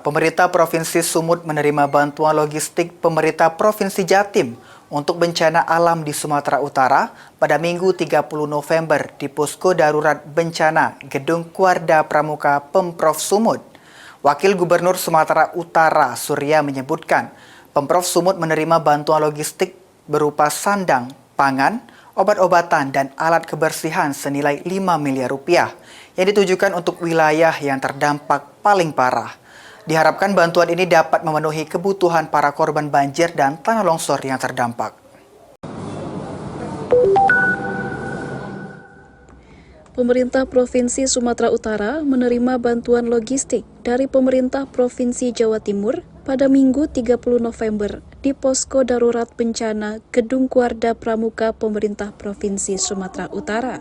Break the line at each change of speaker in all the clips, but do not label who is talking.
Pemerintah Provinsi Sumut menerima bantuan logistik pemerintah Provinsi Jatim untuk bencana alam di Sumatera Utara pada Minggu 30 November di Posko Darurat Bencana Gedung Kuarda Pramuka Pemprov Sumut. Wakil Gubernur Sumatera Utara Surya menyebutkan, Pemprov Sumut menerima bantuan logistik berupa sandang, pangan, obat-obatan dan alat kebersihan senilai 5 miliar rupiah yang ditujukan untuk wilayah yang terdampak paling parah. Diharapkan bantuan ini dapat memenuhi kebutuhan para korban banjir dan tanah longsor yang terdampak.
Pemerintah Provinsi Sumatera Utara menerima bantuan logistik dari Pemerintah Provinsi Jawa Timur pada Minggu 30 November di Posko Darurat Bencana Gedung Kuarda Pramuka Pemerintah Provinsi Sumatera Utara.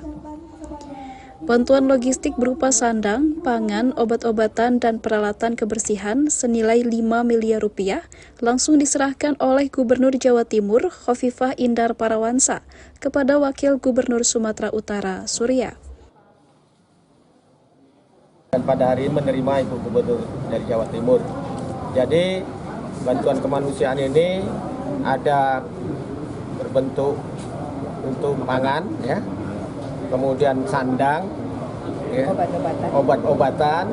Bantuan logistik berupa sandang, pangan, obat-obatan, dan peralatan kebersihan senilai 5 miliar rupiah langsung diserahkan oleh Gubernur Jawa Timur Khofifah Indar Parawansa kepada Wakil Gubernur Sumatera Utara Surya.
Dan pada hari ini menerima Ibu Gubernur dari Jawa Timur. Jadi bantuan kemanusiaan ini ada berbentuk untuk pangan, ya, kemudian sandang, ya, obat-obatan,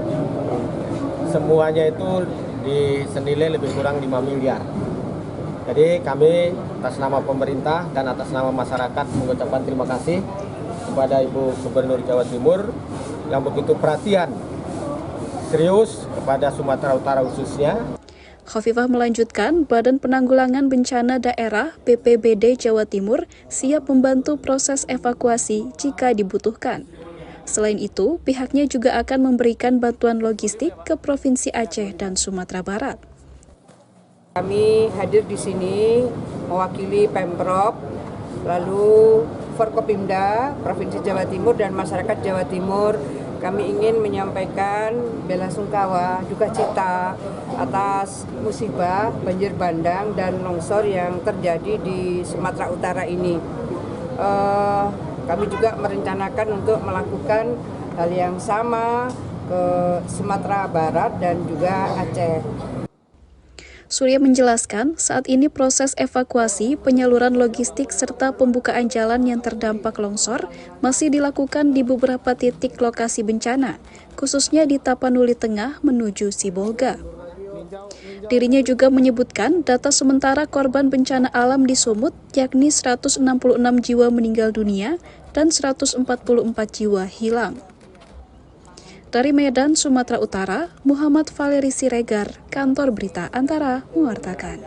semuanya itu disenilai lebih kurang 5 miliar. Jadi kami atas nama pemerintah dan atas nama masyarakat mengucapkan terima kasih kepada Ibu Gubernur Jawa Timur yang begitu perhatian, serius kepada Sumatera Utara khususnya.
Khofifah melanjutkan, Badan Penanggulangan Bencana Daerah BPBD Jawa Timur siap membantu proses evakuasi jika dibutuhkan. Selain itu, pihaknya juga akan memberikan bantuan logistik ke Provinsi Aceh dan Sumatera Barat.
Kami hadir di sini mewakili Pemprov, lalu Forkopimda Provinsi Jawa Timur dan masyarakat Jawa Timur. Kami ingin menyampaikan bela sungkawa, duka cita atas musibah banjir bandang dan longsor yang terjadi di Sumatera Utara ini. Kami juga merencanakan untuk melakukan hal yang sama ke Sumatera Barat dan juga Aceh.
Surya menjelaskan, saat ini proses evakuasi, penyaluran logistik, serta pembukaan jalan yang terdampak longsor masih dilakukan di beberapa titik lokasi bencana, khususnya di Tapanuli Tengah menuju Sibolga. Dirinya juga menyebutkan data sementara korban bencana alam di Sumut, yakni 166 jiwa meninggal dunia dan 144 jiwa hilang. Dari Medan, Sumatera Utara, Muhammad Valeri Siregar, Kantor Berita Antara, mewartakan.